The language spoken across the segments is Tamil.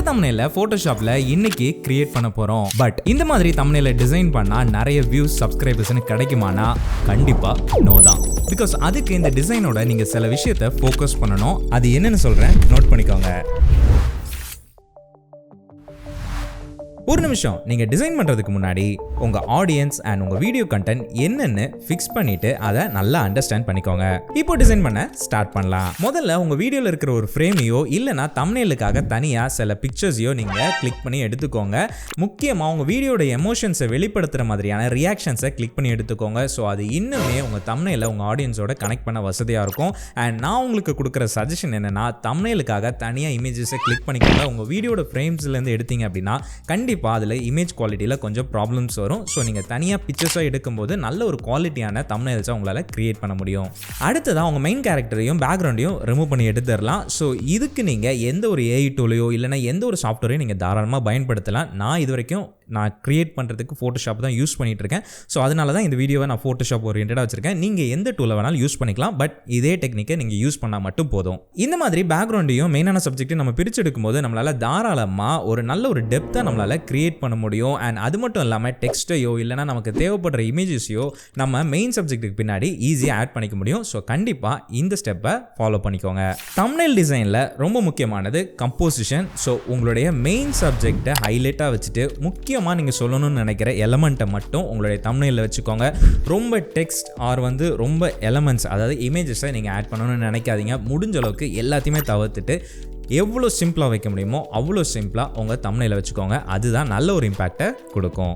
தம்ப்நெயில போட்டோஷாப்ல இன்னைக்கு கிரியேட் பண்ண போறோம். பட் இந்த மாதிரி தம்ப்நெயில டிசைன் பண்ணா நிறைய வியூஸ் சப்ஸ்கிரைபர்ஸ்னு கிடைக்குமானா கண்டிப்பா நோ தான். பிகாஸ் அதுக்கு இந்த டிசைனோட நீங்க சில விஷயத்தை ஃபோக்கஸ் பண்ணணும். அது என்னன்னு சொல்றேன், நோட் பண்ணிக்கோங்க. ஒரு நிமிஷம், நீங்க டிசைன் பண்றதுக்கு முன்னாடி உங்க ஆடியன்ஸ் அண்ட் உங்க வீடியோ கண்டென்ட் என்னன்னு ஃபிக்ஸ் பண்ணிட்டு அதை நல்லா அண்டர்ஸ்டாண்ட் பண்ணிக்கோங்க. இப்போ டிசைன் பண்ண ஸ்டார்ட் பண்ணலாம். முதல்ல உங்க வீடியோல இருக்கிற ஒரு ஃப்ரேமையோ இல்லனா தம்ப்நெயிலுக்காக தனியா சில பிக்சர்ஸையோ நீங்க கிளிக் பண்ணி எடுத்துக்கோங்க. முக்கியமா உங்க வீடியோட எமோஷன்ஸை வெளிப்படுத்துற மாதிரியான ரியாக்ஷன்ஸை கிளிக் பண்ணி எடுத்துக்கோங்க. ஸோ அது இன்னுமே உங்க தம்ப்நெயில உங்க ஆடியன்ஸோட கனெக்ட் பண்ண வசதியா இருக்கும். அண்ட் நான் உங்களுக்கு கொடுக்குற சஜஷன் என்னன்னா, தம்ப்நெயிலுக்காக தனியா இமேஜஸை கிளிக் பண்ணிக்கோங்க. உங்க வீடியோட ஃப்ரேம்ஸ்ல இருந்து எடுத்தீங்க அப்படின்னா கண்டிப்பா அதுல இமேஜ் குவாலிட்டியில கொஞ்சம் ப்ராப்ளம்ஸ் வரும். ஸோ நீங்க தனியா பிக்சர்ஸா எடுக்கும்போது நல்ல ஒரு குவாலிட்டியான தம்ப்நெயில்ஸை உங்களால கிரியேட் பண்ண முடியும். அடுத்ததா உங்க மெயின் கேரக்டரையும் பேக்ரவுண்டையும் ரிமூவ் பண்ணி எடுத்துடலாம். ஸோ இதுக்கு நீங்க எந்த ஒரு ஏஐ டூலையோ இல்லைன்னா எந்த ஒரு சாஃப்ட்வேரையும் நீங்க தாராளமாக பயன்படுத்தலாம். நான் இது வரைக்கும் கிரியேட் பண்ணுறதுக்கு ஃபோட்டோஷாப் தான் யூஸ் பண்ணிட்டு இருக்கேன். ஸோ அதனால தான் இந்த வீடியோவை நான் ஃபோட்டோஷாப் ஓரியன்டாக வச்சிருக்கேன். நீங்கள் எந்த டூலை வேணாலும் யூஸ் பண்ணிக்கலாம். பட் இதே டெக்னிக்கை நீங்கள் யூஸ் பண்ணால் மட்டும் போதும். இந்த மாதிரி பேக்ரவுண்டையும் மெயினான சப்ஜெக்ட்டையும் நம்ம பிரித்து எடுக்கும்போது நம்மளால் தாராளமாக ஒரு நல்ல ஒரு டெப்த்தை நம்மளால் கிரியேட் பண்ண முடியும். அண்ட் அது மட்டும் இல்லாமல் டெக்ஸ்ட்டையோ இல்லைனா நமக்கு தேவைப்படுற இமேஜஸையோ நம்ம மெயின் சப்ஜெக்ட்டுக்கு பின்னாடி ஈஸியாக ஆட் பண்ணிக்க முடியும். ஸோ கண்டிப்பாக இந்த ஸ்டெப்பை ஃபாலோ பண்ணிக்கோங்க. தம்ப்நெயில் டிசைனில் ரொம்ப முக்கியமானது கம்போசிஷன். ஸோ உங்களுடைய மெயின் சப்ஜெக்டை ஹைலைட்டாக வச்சுட்டு முக்கியமாக நீங்கள் சொல்லணும்னு நினைக்கிற எலமெண்ட்டை மட்டும் உங்களுடைய தம்ப்நெயிலில் வச்சுக்கோங்க. ரொம்ப டெக்ஸ்ட் ஆர் ரொம்ப எலமெண்ட்ஸ், அதாவது இமேஜஸை நீங்கள் ஆட் பண்ணணும்னு நினைக்காதீங்க. முடிஞ்ச அளவுக்கு எல்லாத்தையுமே தவிர்த்துட்டு எவ்வளோ சிம்பிளாக வைக்க முடியுமோ அவ்வளோ சிம்பிளாக உங்கள் தம்ப்நெயில வச்சுக்கோங்க. அதுதான் நல்ல ஒரு இம்பேக்டை கொடுக்கும்.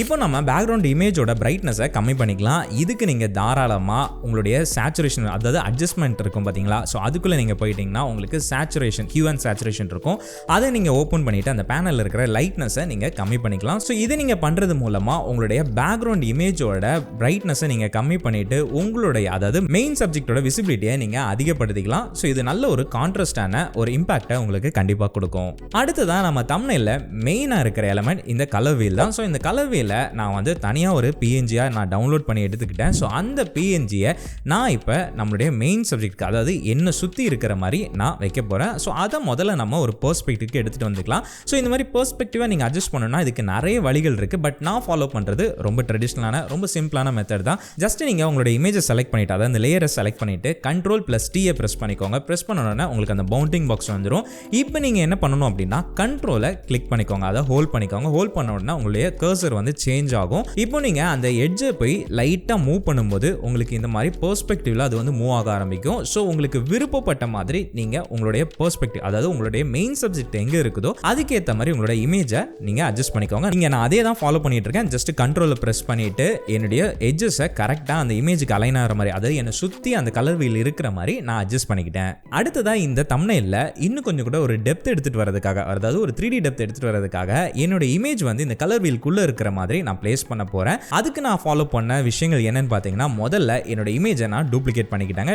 இப்போ நம்ம பேக்ரவுண்ட் இமேஜோட பிரைட்னஸை கம்மி பண்ணிக்கலாம். இதுக்கு நீங்கள் தாராளமாக உங்களுடைய சேச்சுரேஷன், அதாவது அட்ஜஸ்ட்மெண்ட் இருக்கும் பார்த்தீங்களா, ஸோ அதுக்குள்ளே நீங்கள் போயிட்டீங்கன்னா உங்களுக்கு சேச்சுரேஷன், ஹியூ அண்ட் சேச்சுரேஷன் இருக்கும். அதை நீங்கள் ஓப்பன் பண்ணிவிட்டு அந்த பேனலில் இருக்கிற லைட்னஸை நீங்கள் கம்மி பண்ணிக்கலாம். ஸோ இதை நீங்கள் பண்ணுறது மூலமாக உங்களுடைய பேக்ரவுண்ட் இமேஜோட பிரைட்னஸை நீங்கள் கம்மி பண்ணிவிட்டு உங்களுடைய, அதாவது மெயின் சப்ஜெக்டோட விசிபிலிட்டியை நீங்கள் அதிகப்படுத்திக்கலாம். ஸோ இது நல்ல ஒரு கான்ட்ராஸ்டான ஒரு இம்பாக்டை உங்களுக்கு கண்டிப்பாக கொடுக்கும். அடுத்ததான் நம்ம தம்ப்நெயில்ல மெயினாக இருக்கிற எலமெண்ட் இந்த கலர் வீல் தான். ஸோ இந்த கலர் வீலை நான் தனியாக ஒரு பிஎன்ஜியாக நான் டவுன்லோட் பண்ணி எடுத்துக்கிட்டேன். ஸோ அந்த பிஎன்ஜியை நான் இப்போ நம்மளுடைய மெயின் சப்ஜெக்ட்க்கு, அதாவது என்னை சுற்றி இருக்கிற மாதிரி நான் வைக்க போகிறேன். ஸோ அதை முதல்ல நம்ம ஒரு பெர்ஸ்பெக்டிவ்க்கு எடுத்துகிட்டு வந்துக்கலாம். ஸோ இந்த மாதிரி பெர்ஸ்பெக்டிவாக நீங்கள் அட்ஜஸ்ட் பண்ணணும்னா இதுக்கு நிறைய வழிகள் இருக்குது. பட் நான் ஃபாலோ பண்ணுறது ரொம்ப ட்ரெடிஷ்னலான, ரொம்ப சிம்பிளான மெத்தட் தான். ஜஸ்ட் நீங்கள் உங்களுடைய இமேஜை செலக்ட் பண்ணிவிட்டு, அதாவது அந்த லேயரை செலக்ட் பண்ணிவிட்டு Ctrl+T ப்ரெஸ் பண்ணிக்கோங்க. ப்ரெஸ் பண்ணோன்னா உங்களுக்கு அந்த பவுண்டிங் பாக்ஸ் வந்துடும். இப்போ நீங்கள் என்ன பண்ணணும் அப்படின்னா கண்ட்ரோலை கிளிக் பண்ணிக்கோங்க, அதை ஹோல்ட் பண்ணிக்கோங்க. ஹோல்ட் பண்ண உடனே உங்களுடைய கர்சர் சேஞ்ச் ஆகும். இப்போ நீங்க அந்த எட்ஜை போய் லைட்டா மூவ் பண்ணும்போது உங்களுக்கு இந்த மாதிரி பெர்ஸ்பெக்டிவ்ல அது மூவ் ஆக ஆரம்பிக்கும். ஸோ உங்களுக்கு விருப்பப்பட்ட மாதிரி நீங்க உங்களுடைய பெர்ஸ்பெக்டிவ், அதாவது உங்களுடைய மெயின் சப்ஜெக்ட் எங்க இருக்குதோ அதுக்கேற்ற மாதிரி உங்களுடைய இமேஜை நீங்க அட்ஜஸ்ட் பண்ணிக்கோங்க. நீங்க நான் அதே தான் ஃபாலோ பண்ணிட்டு இருக்கேன். ஜஸ்ட் கண்ட்ரோலை பிரஸ் பண்ணிட்டு என்னுடைய எட்ஜஸை கரெக்டா அந்த இமேஜுக்கு அலைன் ஆகிற மாதிரி, அதாவது என்னை சுத்தி அந்த கலர் வீல் இருக்கிற மாதிரி நான் அட்ஜஸ்ட் பண்ணிக்கிட்டேன். அடுத்ததா இந்த தம்ப்நெயில்ல இன்னும் கொஞ்சம் கூட ஒரு டெப்த் எடுத்துட்டு வரதுக்காக, அதாவது ஒரு 3D டெப்த் எடுத்துட்டு வரதுக்காக என்னோட இமேஜ் இந்த கலர் வீல்குள்ள இருக்கிற மாதிரி நான் பிளேஸ் பண்ண போறேன். அதுக்கு நான் ஃபாலோ பண்ண விஷயங்கள் என்னன்னு பார்த்தீங்கன்னா, முதல்ல என்னோட இமேஜை நான் டூப்ளிகேட் பண்ணிக்கிட்டாங்க.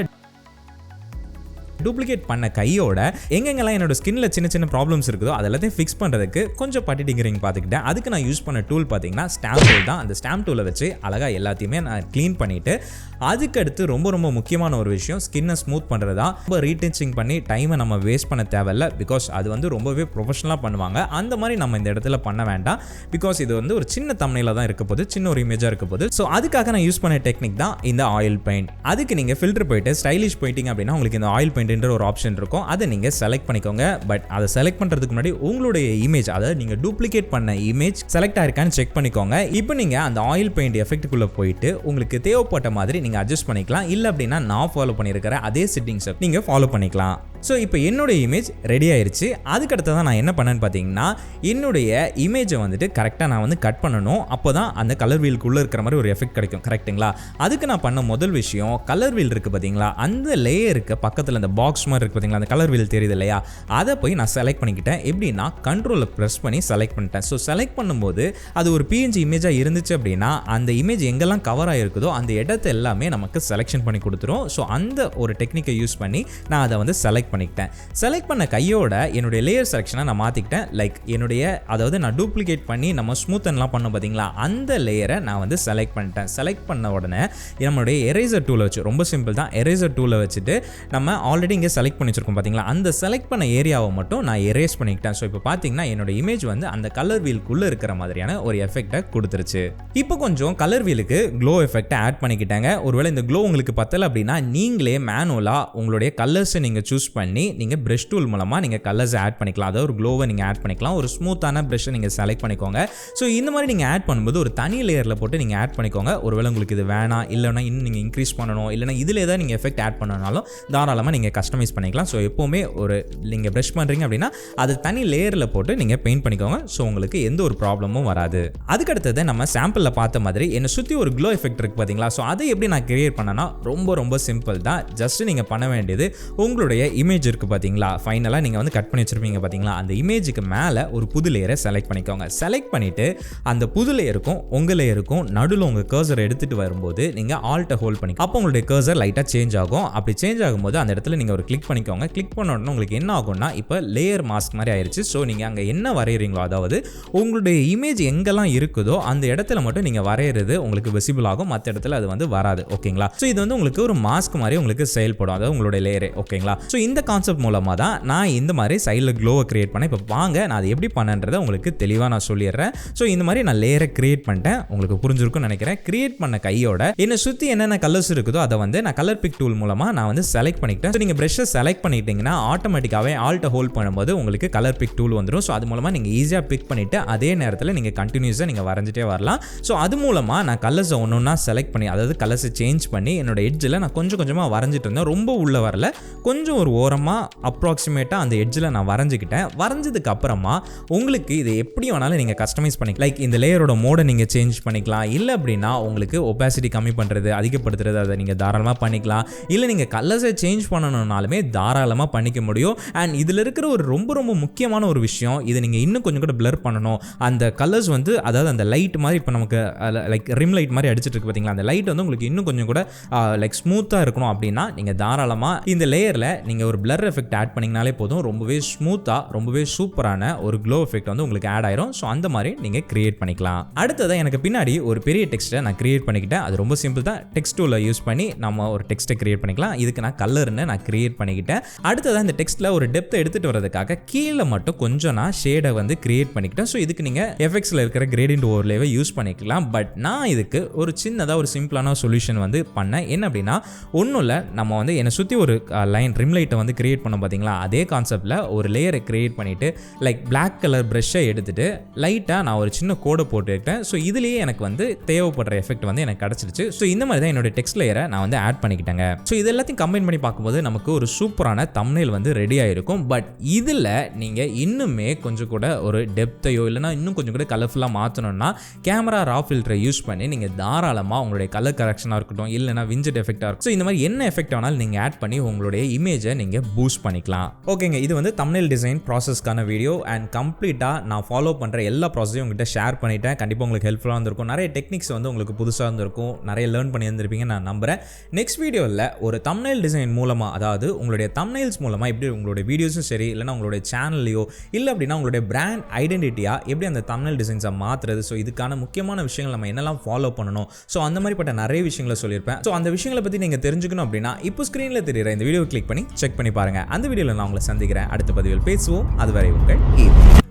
டூப்ளிகேட் பண்ண கையோட எங்கெங்கெல்லாம் என்னோட ஸ்கின்ல சின்ன சின்ன ப்ராப்ளம்ஸ் இருக்குதோ அதெல்லாத்தையும் ஃபிக்ஸ் பண்ணுறதுக்கு கொஞ்சம் பட்டி டிங்கரிங் பார்த்துக்கிட்டேன். அதுக்கு நான் யூஸ் பண்ண டூல் பார்த்தீங்கன்னா ஸ்டாம்ப் டூல் தான். அந்த ஸ்டாம்ப் டூலை வச்சு அழகாக எல்லாத்தையுமே நான் க்ளீன் பண்ணிவிட்டு, அதுக்கடுத்து ரொம்ப ரொம்ப முக்கியமான ஒரு விஷயம் ஸ்கின்னை ஸ்மூத் பண்ணுறது தான். ரொம்ப ரீடென்சிங் பண்ணி டைமை நம்ம வேஸ்ட் பண்ண தேவையில்ல. பிகாஸ் அது ரொம்பவே ப்ரொஃபஷனலாக பண்ணுவாங்க. அந்த மாதிரி நம்ம இந்த இடத்துல பண்ண வேண்டாம். பிகாஸ் இது ஒரு சின்ன தம்ப்நெயிலாக தான் இருக்க போகுது, சின்ன ஒரு இமேஜாக இருக்க போகுது. ஸோ அதுக்காக நான் யூஸ் பண்ண டெக்னிக் தான் இந்த ஆயில் பெயிண்ட். அதுக்கு நீங்கள் ஃபில்டர் போயிட்டு ஸ்டைலிஷ் போயிட்டீங்க அப்படின்னா உங்களுக்கு இந்த ஆயில் பெயிண்ட் ஒரு ஆப்ஷன் இருக்கும். அதை நீங்க செலக்ட் பண்ணிக்கோங்க. பட் அதை செலக்ட் பண்றதுக்கு முன்னாடி உங்களுடைய இமேஜ், அதாவது நீங்க டூப்ளிகேட் பண்ண இமேஜ் செலக்ட் ஆயிருக்கான்னு செக் பண்ணிக்கோங்க. இப்போ நீங்க அந்த ஆயில் பெயிண்ட் எஃபெக்ட்டுக்குள்ள போயிட்டு உங்களுக்கு தேவைப்பட்ட மாதிரி நீங்க அட்ஜஸ்ட் பண்ணிக்கலாம். இல்ல அப்படின்னா நான் ஃபாலோ பண்ணியிருக்கிற அதே செட்டிங்ஸை நீங்க ஃபாலோ பண்ணிக்கலாம். ஸோ இப்போ என்னோட இமேஜ் ரெடி ஆயிருச்சு. அதுக்கடுத்து நான் என்ன பண்ணேன்னு பார்த்தீங்கன்னா, என்னுடைய இமேஜை கரெக்டாக நான் கட் பண்ணணும். அப்போ தான் அந்த கலர் வீலுக்குள்ளே இருக்கிற மாதிரி ஒரு எஃபெக்ட் கிடைக்கும். கரெக்டுங்களா? அதுக்கு நான் பண்ண முதல் விஷயம், கலர் வீல் இருக்குது பார்த்தீங்களா, அந்த லேயருக்கு பக்கத்தில் அந்த பாக்ஸ் மாதிரி இருக்குது பார்த்தீங்களா, அந்த கலர் வீல் தெரியுது இல்லையா, அதை போய் நான் செலக்ட் பண்ணிக்கிட்டேன். எப்படின்னா கண்ட்ரோலை ப்ரெஸ் பண்ணி செலக்ட் பண்ணிட்டேன். ஸோ செலக்ட் பண்ணும்போது அது ஒரு பிஎன்ஜி இமேஜாக இருந்துச்சு அப்படின்னா அந்த இமேஜ் எங்கெல்லாம் கவர் ஆகிருக்குதோ அந்த இடத்த எல்லாமே நமக்கு செலெக்ஷன் பண்ணி கொடுத்துரும். ஸோ அந்த ஒரு டெக்னிக்கை யூஸ் பண்ணி நான் அதை செலக்ட் செலக்ட் பண்ணிக்கிட்டேன். செலக்ட் பண்ண கையோட என்னுடைய லேயர் செலெக்ஷனை நான் மாற்றிக்கிட்டேன். லைக் என்னுடைய அதாவது நான் டூப்ளிகேட் பண்ணி நம்ம ஸ்மூத்தன்லாம் பண்ணோம் பார்த்தீங்களா, அந்த லேயரை நான் வந்து செலக்ட் பண்ணிட்டேன். செலக்ட் பண்ண உடனே நம்மளுடைய எரேசர் டூலை வச்சு, ரொம்ப சிம்பிள் தான், எரேசர் டூலை வச்சுட்டு நம்ம ஆல்ரெடி இங்கே செலக்ட் பண்ணி வச்சிருக்கோம் பார்த்தீங்களா, அந்த செலக்ட் பண்ண ஏரியாவை மட்டும் நான் எரேஸ் பண்ணிக்கிட்டேன். ஸோ இப்போ பார்த்தீங்கன்னா என்னோட இமேஜ் வந்து அந்த கலர் வீலுக்குள்ளே இருக்கிற மாதிரியான ஒரு எஃபெக்டை கொடுத்துருச்சு. இப்போ கொஞ்சம் கலர் வீலுக்கு க்ளோ எஃபெக்டை ஆட் பண்ணிக்கிட்டாங்க. ஒருவேளை இந்த க்ளோ உங்களுக்கு பத்தலை அப்படின்னா நீங்களே மேனுவலாக உங்களுடைய கலர்ஸை நீங்கள் சூஸ் பண்ணி நீங்கள் ப்ரஷ் டூல் மூலமாக நீங்கள் கலர்ஸை ஆட் பண்ணிக்கலாம். அதாவது ஒரு க்ளோவை நீங்கள் ஆட் பண்ணிக்கலாம். ஒரு ஸ்மூத்தான ப்ரஷ்ஷை நீங்கள் செலக்ட் பண்ணிக்கோங்க. ஸோ இந்த மாதிரி நீங்கள் ஆட் பண்ணும்போது ஒரு தனி லேயரில் போட்டு நீங்கள் ஆட் பண்ணிக்கோங்க. ஒருவேளை உங்களுக்கு இது வேணாம், இல்லைனா இன்னும் நீங்கள் இன்க்ரீஸ் பண்ணணும், இல்லைனா இதில் ஏதாவது நீங்கள் எஃபெக்ட் ஆட் பண்ணனாலும் தாராளமாக நீங்கள் கஸ்டமைஸ் பண்ணிக்கலாம். ஸோ எப்போவுமே ஒரு நீங்கள் ப்ரஷ் பண்ணுறீங்க அப்படின்னா அது தனி லேயரில் போட்டு நீங்கள் பெயிண்ட் பண்ணிக்கோங்க. ஸோ உங்களுக்கு எந்த ஒரு ப்ராப்ளமும் வராது. அதுக்கடுத்தது நம்ம சாம்பிளில் பார்த்த மாதிரி என்னை சுற்றி ஒரு க்ளோ எஃபெக்ட் இருக்குது பார்த்தீங்களா. ஸோ அதை எப்படி நான் கிரியேட் பண்ணேன்னா ரொம்ப சிம்பிள் தான். ஜஸ்ட் நீங்கள் பண்ண வேண்டியது உங்களுடைய இமேஜ் இருக்குது பார்த்தீங்களா, ஃபைனலாக நீங்கள் வந்து கட் பண்ணி வச்சுருப்பீங்க பார்த்தீங்களா, அந்த இமேஜுக்கு மேலே ஒரு புது லேயரை செலக்ட் பண்ணிக்கோங்க. செலக்ட் பண்ணிவிட்டு அந்த புது லேயருக்கும் உங்கள் லேயருக்கும் நடுவில் உங்கள் கர்சரை எடுத்துகிட்டு வரும்போது நீங்கள் ஆல்ட்டை ஹோல்ட் பண்ணி அப்போ உங்களுடைய கர்சர் லைட்டாக சேஞ்ச் ஆகும். அப்படி சேஞ்ச் ஆகும்போது அந்த இடத்துல நீங்கள் ஒரு கிளிக் பண்ணிக்கோங்க. கிளிக் பண்ண உடனே உங்களுக்கு என்ன ஆகும்னா இப்போ லேயர் மாஸ்க் மாதிரி ஆயிடுச்சு. ஸோ நீங்கள் அங்கே என்ன வரைகிறீங்களோ, அதாவது உங்களுடைய இமேஜ் எங்கெல்லாம் இருக்குதோ அந்த இடத்துல மட்டும் நீங்கள் வரைகிறது உங்களுக்கு விசிபிள் ஆகும். மற்ற இடத்துல அது வந்து வராது. ஓகேங்களா. ஸோ இது வந்து உங்களுக்கு ஒரு மாஸ்க் மாதிரி உங்களுக்கு செயல்படும், அதாவது உங்களுடைய லேயரே. ஓகேங்களா. ஸோ இந்த கான்செப்ட் மூலமாக தான் நான் இந்த மாதிரி சைடில் க்ளோவை கிரியேட் பண்ணேன். இப்போ வாங்க நான் அதை எப்படி பண்ணன்றதை உங்களுக்கு தெளிவாக நான் சொல்லிடுறேன். ஸோ இந்த மாதிரி நான் லேயரை கிரியேட் பண்ணிட்டேன். உங்களுக்கு புரிஞ்சிருக்கும்னு நினைக்கிறேன். கிரியேட் பண்ண கையோட என்னை சுற்றி என்னென்ன கலர்ஸ் இருக்குதோ அதை வந்து நான் கலர் பிக் டூல் மூலமாக நான் வந்து செலக்ட் பண்ணிக்கிட்டேன். ஸோ நீங்கள் ப்ரஷ்ஷை செலக்ட் பண்ணிட்டீங்கன்னா ஆட்டோமேட்டிக்காகவே ஆல்ட்டை ஹோல்ட் பண்ணும்போது உங்களுக்கு கலர் பிக் டூல் வந்துடும். ஸோ அது மூலமாக நீங்கள் ஈஸியாக பிக் பண்ணிவிட்டு அதே நேரத்தில் நீங்கள் கண்டினியூஸாக நீங்கள் வரைஞ்சிட்டே வரலாம். ஸோ அது மூலமாக நான் கலர்ஸை ஒன்றா செலக்ட் பண்ணி, அதாவது கலர்ஸை சேஞ்ச் பண்ணி என்னோட எட்ஜில் நான் கொஞ்சமாக வரைஞ்சிட்டு இருந்தேன். ரொம்ப உள்ள வரல, கொஞ்சம் ஒரு ஓரமாக அப்ராக்சிமேட்டாக அந்த எட்ஜில் நான் வரைஞ்சிக்கிட்டேன். வரைஞ்சதுக்கு அப்புறமா உங்களுக்கு இது எப்படி வேணாலும் நீங்கள் கஸ்டமைஸ் பண்ணிக்கலாம். லைக் இந்த லேயரோட மோடை நீங்கள் சேஞ்ச் பண்ணிக்கலாம். இல்லை அப்படின்னா உங்களுக்கு ஒபாசிட்டி கம்மி பண்ணுறது, அதிகப்படுத்துறது, அதை நீங்கள் தாராளமாக பண்ணிக்கலாம். இல்லை நீங்கள் கலர்ஸை சேஞ்ச் பண்ணணும்னாலுமே தாராளமாக பண்ணிக்க முடியும். அண்ட் இதில் இருக்கிற ஒரு ரொம்ப முக்கியமான ஒரு விஷயம், இதை நீங்கள் இன்னும் கொஞ்சம் கூட பிளர் பண்ணணும். அந்த கலர்ஸ் வந்து, அதாவது அந்த லைட் மாதிரி இப்போ நமக்கு லைக் ரிம் லைட் மாதிரி அடிச்சிட்டு இருக்கு பார்த்தீங்களா, அந்த லைட் வந்து உங்களுக்கு இன்னும் கொஞ்சம் கூட லைக் ஸ்மூத்தாக இருக்கணும் அப்படின்னா நீங்கள் தாராளமாக இந்த லேயரில் நீங்கள் ஒரு பிளர் எஃபெக்ட் ஆட் பண்ணிங்கனாலே போதும். ரொம்பவே ஸ்மூத்தாக, ரொம்பவே சூப்பரான ஒரு க்ளோ எஃபெக்ட் வந்து உங்களுக்கு ஆட் ஆயிரும். ஸோ அந்த மாதிரி நீங்கள் கிரியேட் பண்ணிக்கலாம். அடுத்ததான் எனக்கு பின்னாடி ஒரு பெரிய டெக்ஸ்ட்டை நான் கிரியேட் பண்ணிக்கிட்டேன். அது ரொம்ப சிம்பிள் தான். டெக்ஸ்ட் டூலை யூஸ் பண்ணி நம்ம ஒரு டெக்ஸ்ட்டை கிரியேட் பண்ணிக்கலாம். இதுக்கு நான் கலர்னு நான் கிரியேட் பண்ணிக்கிட்டேன். அடுத்ததான் இந்த டெக்ஸ்ட்டில் ஒரு டெப்த்தை எடுத்துகிட்டு வரதுக்காக கீழே மட்டும் கொஞ்சம் நான் ஷேடை வந்து கிரியேட் பண்ணிக்கிட்டேன். ஸோ இதுக்கு நீங்கள் எஃபெக்ட்ஸில் இருக்கிற கிரேடியன்ட் ஓவர்லேவை யூஸ் பண்ணிக்கலாம். பட் நான் இதுக்கு ஒரு சின்னதாக ஒரு சிம்பிளான சொல்யூஷன் வந்து பண்ணேன். என்ன அப்படின்னா, ஒன்றும் இல்லை, நம்ம வந்து என்னை சுற்றி ஒரு லைன் ரிம் லைட்டை வந்து கிரியேட் பண்ணோம் பார்த்தீங்களா, அதே கான்செப்டில் ஒரு லேயரை கிரியேட் பண்ணிவிட்டு லைக் பிளாக் கலர் ப்ரஷ்ஷை எடுத்துகிட்டு லைட்டாக நான் ஒரு சின்ன கோடை போட்டுக்கிட்டேன். ஸோ இதுலேயே எனக்கு வந்து தேவைப்படுற எஃபெக்ட் வந்து எனக்கு கிடச்சிருச்சு. ஸோ இந்த மாதிரி தான் என்னோட டெக்ஸ்ட் லேயரை நான் வந்து ஆட் பண்ணிக்கிட்டேங்க. ஸோ இது எல்லாத்தையும் கம்பைன் பண்ணி பார்க்கும்போது நமக்கு ஒரு சூப்பரான தம்ப்நெயில் வந்து ரெடி ஆகிருக்கும். பட் இதில் நீங்கள் இன்னுமே கொஞ்சம் கூட ஒரு டெப்த்தையோ இல்லைனா இன்னும் கொஞ்சம் கூட கலர்ஃபுல்லாக மாற்றணும்னா கேமரா ரா ஃபில்டரை யூஸ் பண்ணி நீங்கள் தாராளமாக உங்களுடைய கலர் கரெக்ஷனாக இருக்கட்டும், இல்லைனா விஞ்சட் எஃபெக்டாக இருக்கும், ஸோ இந்த மாதிரி என்ன எஃபெக்ட் வேணாலும் நீங்கள் ஆட் பண்ணி உங்களுடைய இமேஜை நீங்கள் பூஸ்ட் பண்ணிக்கலாம். ஓகேங்க, இது வந்து தம்ப்நெயில் டிசைன் ப்ராசஸ்க்கான வீடியோ. அண்ட் கம்ப்ளீட்டாக நான் ஃபாலோ பண்ணுற எல்லா ப்ராசஸையும் உங்கள்கிட்ட ஷேர் பண்ணிட்டேன். கண்டிப்பாக உங்களுக்கு ஹெல்ப்ஃபுல்லாக இருந்திருக்கும். நிறைய டெக்னிக்ஸ் வந்து உங்களுக்கு புதுசாக இருந்திருக்கும், நிறைய லேர்ன் பண்ணி இருந்திருப்பீங்க நான் நம்புகிறேன். நெக்ஸ்ட் வீடியோவில் ஒரு தம்ப்நெயில் டிசைன் மூலமாக, அதாவது உங்களுடைய தம்ப்நெயில்ஸ் மூலமாக எப்படி உங்களுடைய வீடியோஸும் சரி, இல்லைனா உங்களுடைய சேனல்லையோ இல்லை அப்படின்னா உங்களுடைய பிராண்ட் ஐடென்டிட்டியாக எப்படி அந்த தம்ப்நெயில் டிசைன்ஸை மாற்றுறது, ஸோ இதுக்கான முக்கியமான விஷயங்கள் நம்ம என்னெல்லாம் ஃபாலோ பண்ணணும், ஸோ அந்த மாதிரிப்பட்ட நிறைய விஷயங்களை சொல்லியிருப்பேன். ஸோ அந்த விஷயங்களை பற்றி நீங்கள் தெரிஞ்சுக்கணும் அப்படின்னா இப்போ ஸ்க்ரீனில் தெரியுற இந்த வீடியோ கிளிக் பண்ணி செக் பண்ணி பாருங்கள். அந்த வீடியோவில் நான் உங்களை சந்திக்கிறேன். அடுத்த பதிவில் பேசுவோம். அதுவரை உங்கள்